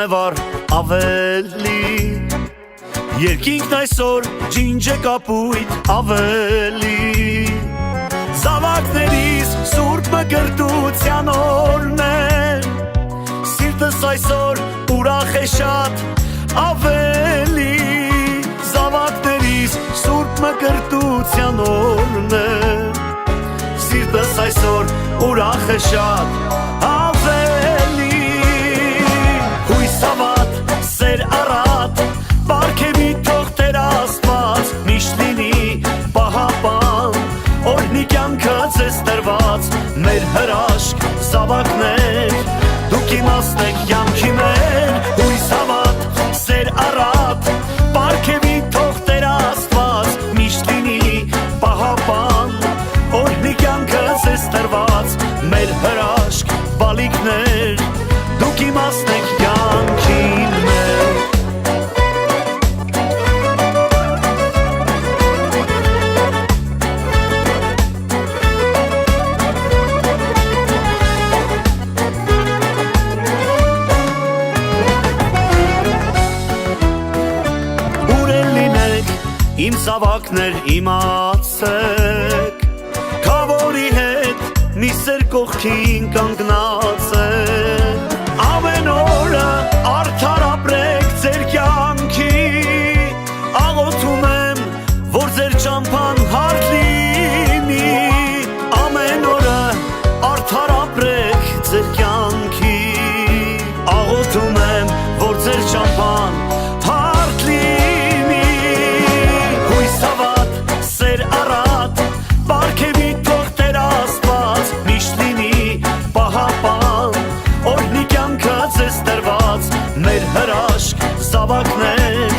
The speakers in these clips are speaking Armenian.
է վար ավելի Երկինքն այսօր ջինջ է կապույտ ավելի Զավակներիս սուրբ մկրտության օրն է Սիրտս այսօր ուրախ է շատ ավելի Զավակներիս սուրբ մկրտության օրն է Սիրտս այսօր ուրախ է շատ ավելի Հույս հավատ, սեր առատ Պարգևի թող Տեր Աստված Միշտ լինի պահապան Օրհնի կյանքը ձեզ տրված Մեր հրաշք զավակներ Դուք իմաստ եք կյանքի մեր Հույս հավատ, սեր առատ Պարգևի թող Տեր Աստված Միշտ լինի պահապան Օրհնի կյանքը ձեզ տրված Մեր հրաշք բալիկներ Դուք իմաստ եք կյանքի մեր Իմ զավակներ իմացեք Քավորի հետ մի սեր կողքին կանգնած եք Ամեն օրը արդար ապրեք ձեր կյանքի Աղոթում եմ, որ ձեր ճամփան հարթ լինի Ամեն օրը արդար ապրեք ձեր կյանքի Աղոթում եմ, որ ձեր ճամփան հարթ լինի Պարգևի թող Տեր Աստված Միշտ լինի պահապան Օրհնի կյանքը ձեզ տրված Մեր հրաշք զավակներ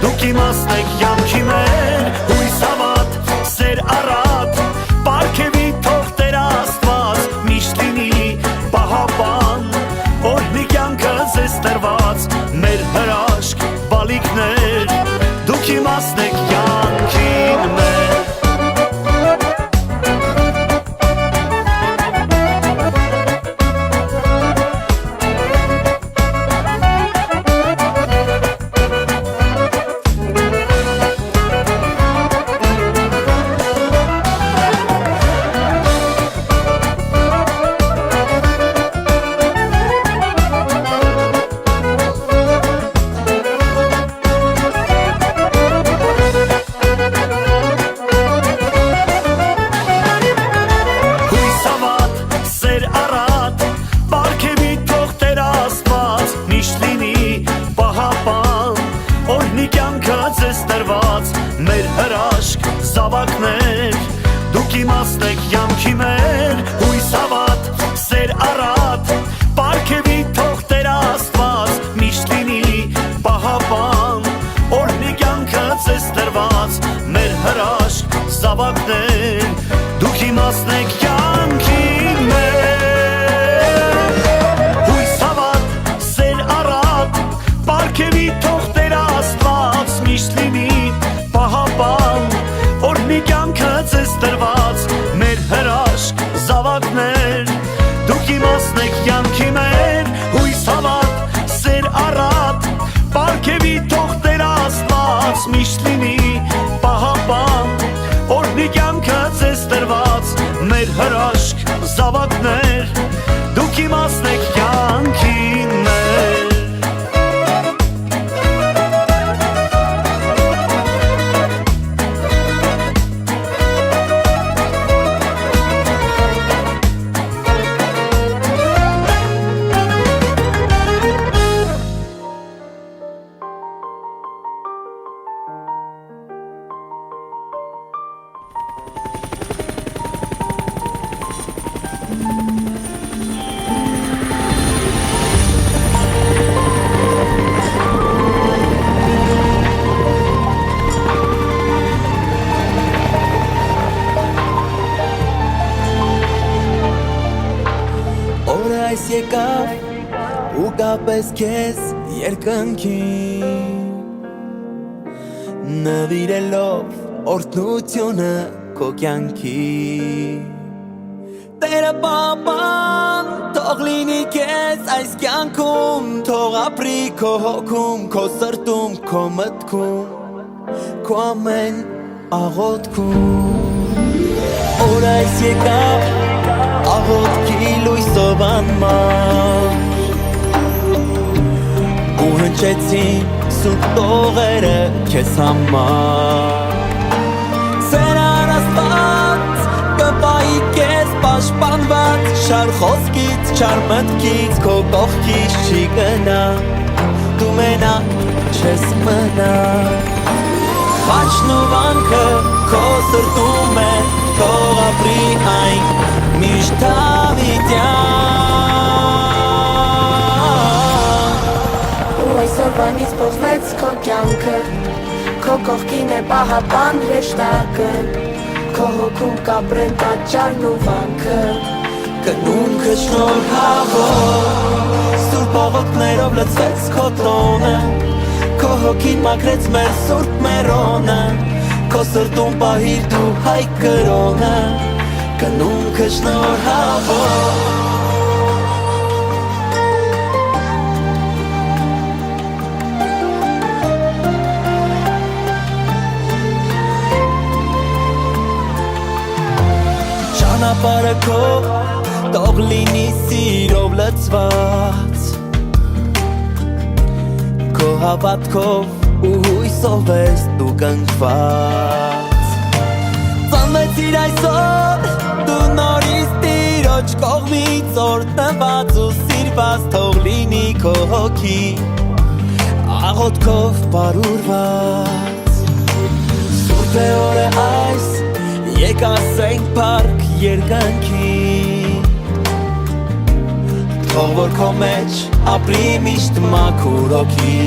Դուք իմաստ եք կյանքի մեր Հույս հավատ, սեր առատ Պարգևի թող Տեր Աստված Միշտ լինի պահապան Օրհնի կյանքը ձեզ տրված Մեր հրաշք բալիկներ Դուք իմաստ եք կյանքի մեր Մեր հրաշք զավակներ Դուք իմաստ եք կյանքի մեր Հույս հավատ, սեր առատ Պարգևի թող Տեր Աստված Միշտ լինի պահապան Օրհնի կյանքը ձեզ տրված Մեր հրաշք զավակներ Դուք իմաստ եք կյանքի մեր Հույս հավատ, սեր առատ Պարգևի թող Տեր Աստված Միշտ լինի պահապան Օրհնի կյանքը ձեզ տրված Մեր հրաշք զավակներ Դուք իմաստ եք կյանքի մեր Հույս հավատ, սեր առատ Պարգևի թող Տեր Աստված Միշտ լինի պահապան Օրհնի կյանքը ձեզ տրված Մեր հրաշք զավակներ Դուք իմաստ եք կյանքի մեր այս եկավ ու կապես քեզ երկնքին նվիրելով օրհնությունը քո կյանքի Տերը պապան թող լինի քեզ այս կյանքում Թող ապրի քո հոգում, քո սրտում, քո մտքում Քո ամեն աղոթքում Օր այս եկավ աղոթքի լույսով անմար Ու հնչեցին սուրբ տողերը քեզ համար Սեր առաստված կպայի քեզ պաշտպանված Չար խոսքից, չար մտքից, քո կողքից չի գնա Դու մենակ չես մնա Խաչն ու վանքը քո սրտում է Թող ապրի այն միշտ հավիտյան Ու այսօրվանից փոխվեց քո կյանքը Քո կողքին է պահապան հրեշտակը Քո հոգում կապրեն պատճառն ու վանքը Կնունքը շնորհավոր Սուրբ աղոթքներով լցվեց քո տոնը Քո հոգին մաքրեց մեր սուրբ մերոնը Քո սրտում պահիր դու հայ կրոնը Կնունքը շնորհավոր Ճանապարհը քո թող լինի սիրով լցված Քո հավատքով ու հույսով ես դու կնքված Ծնվեցիր այսօր դու նորից Տիրոջ կողմից օրհնված ու սիրված Թող լինի քո հոգի աղոթքով բարուրված Սուրբ է օրը այս Եկ ասենք պարկ երկնքի Թող որ քո մեջ ապրի միշտ մաքուր հոգի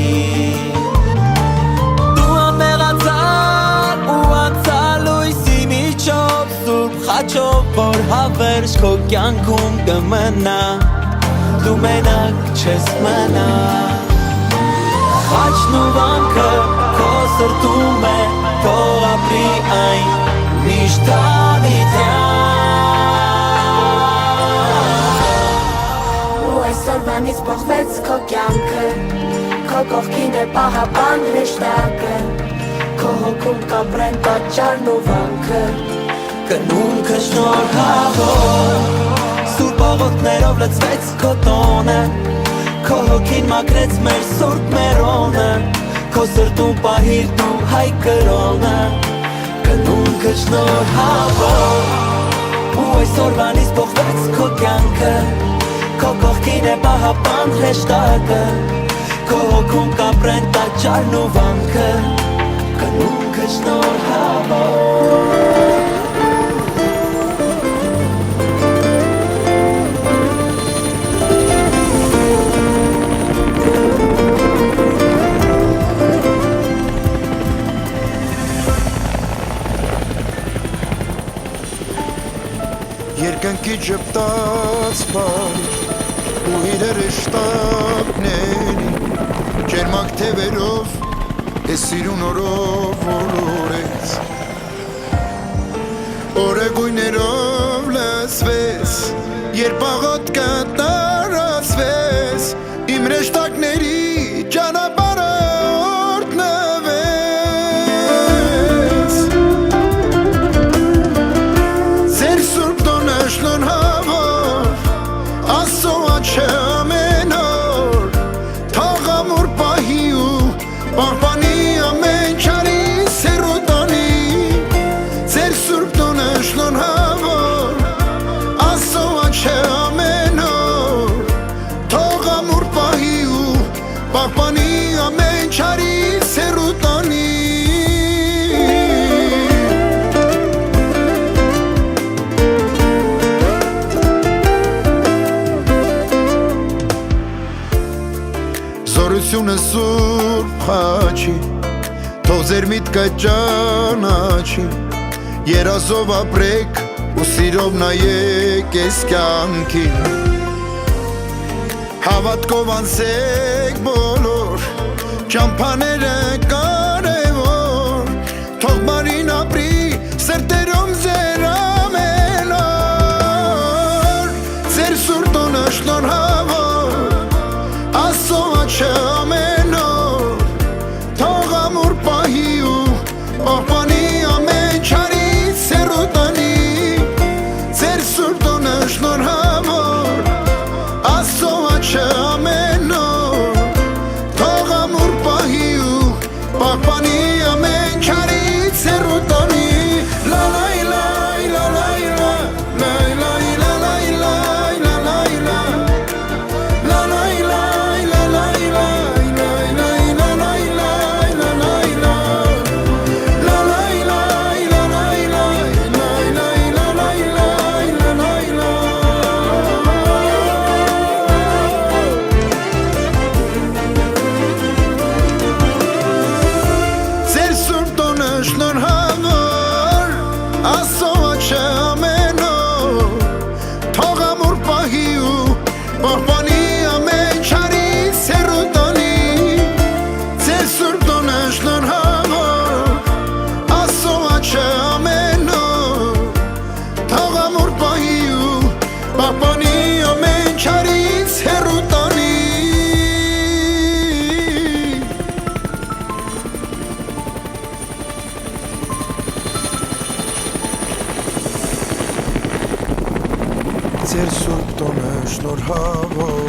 Դու անմեղացար ու անցալ լույսի միջով Սուրբ խաչով որ հավերժ քո կյանքում կմնա Դու մենակ չես մնա Խաչն ու վանքը քո սրտում է Թող ապրի այն միշտ հավիտյան Ու այսօրվանից փոխվեց քո կյանքը Քո կողքին է պահապան հրեշտակը Քո հոգում կապրեն պատճառն ու վանքը Կնունքը շնորհավոր Սուրբ աղոթքներով լցվեց քո տոնը Քո հոգին մաքրեց մեր սուրբ մերոնը Քո սրտում պահիր դու հայ կրոնը Կնունքը շնորհավոր Ու այսօրվանից փոխվեց քո կյանքը Քո կողքին է պահապան հրեշտակը Քո հոգում կապրեն տաճարն ու վանքը Կնունքը շնորհավոր Երկնքի ճպտաց պար ու իրերը շտապների Ջերմակ թևերով ես սիրուն օրով որորեց Օրեգույներով լսվես երբ աղոթքը տարածվես Իմ հրեշտակների ճանապարհը օրհնվեց Ձեր սուրբ տոնը շնորհավոր Աստծո աչքը ամեն օր Թող ամուր պահի ու պահպանի ամեն չարի սերոտանի Ձեր սուրբ տոնը շնորհավոր Աստծո աչքը ամեն օր Թող ամուր պահի ու պահպանի ամեն չարի սերոտանի Զորությունը սուրբ խաչի Թող ձեր միտքը ճանաչի Երազով ապրեք ու սիրով նայեք ես կյանքին Հավատքով անցեք բոլոր ճամփաները կարևոր Թող բարին ապրի սրտերում ձեր ամեն օր ամեն օր թող ամուր պահի ու պահպանի ամեն չարից հեռու տանի ձեր սուրբ տոնը շնորհավոր Աստծո աչքը ամեն օր թող ամուր պահի ու պահպանի ամեն չարից հեռու տանի La la la la la la la la la la la la la la La la la la la la la la la la la la la la La la la la la la la la la la la Ձեր սուրբ տոնը շնորհավոր Աստծո աչքը ամեն օր թող ամուր պահի ու պահպանի ամեն չարից հեռու տանի Ձեր սուրբ տոնը շնորհավոր Աստծո աչքը ամեն օր թող ամուր պահի ու պահպանի ամեն չարից հեռու տանի Ձեր սուրբ տոնը շնորհավոր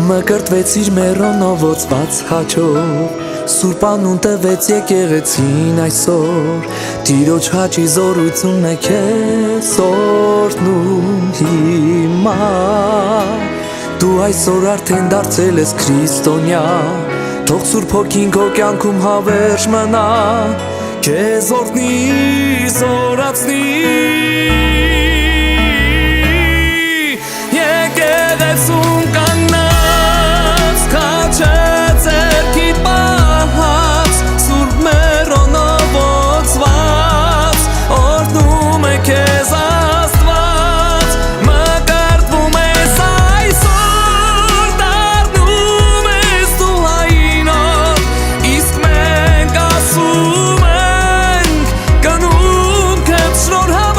Մկրտվեցիր մեռոնովոծված հաչով Սուրբանուն տվեց եկեղեցին այսօր Տիրոջ հաչի զորությունն է քեզ օրհնում հիմա Դու այսօր արդեն դարձել ես քրիստոնյա Թող Սուրբ Հոգին քո կյանքում հավերժ մնա Քեզ օրհնի զորացնի Եկեղեցում կանգնած քաչե ձեռքիդ պահած Սուրբ մեռոնովոծված օրհնում է քեզ Աստված Մկրտվում ես այսօր դառնում ես դու հայինով Իսկ մենք ասում ենք գնում քեզ շնորհավոր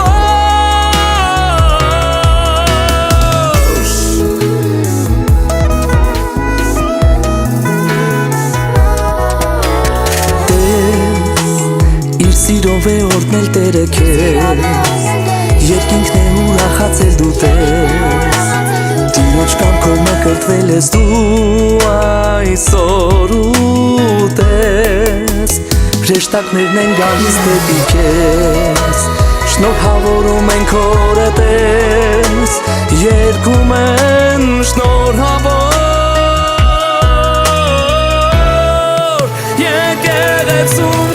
Սիրով է օրհնել Տերը քեզ Երկինքն է ուրախացել դու տես Տիրոջ կամքով մկրտվել ես դու այսօր ուտես Հրեշտակներն են գալիս դեպի քեզ Շնորհավորում են քորը տես Երգում են շնորհավոր Եկեղեցում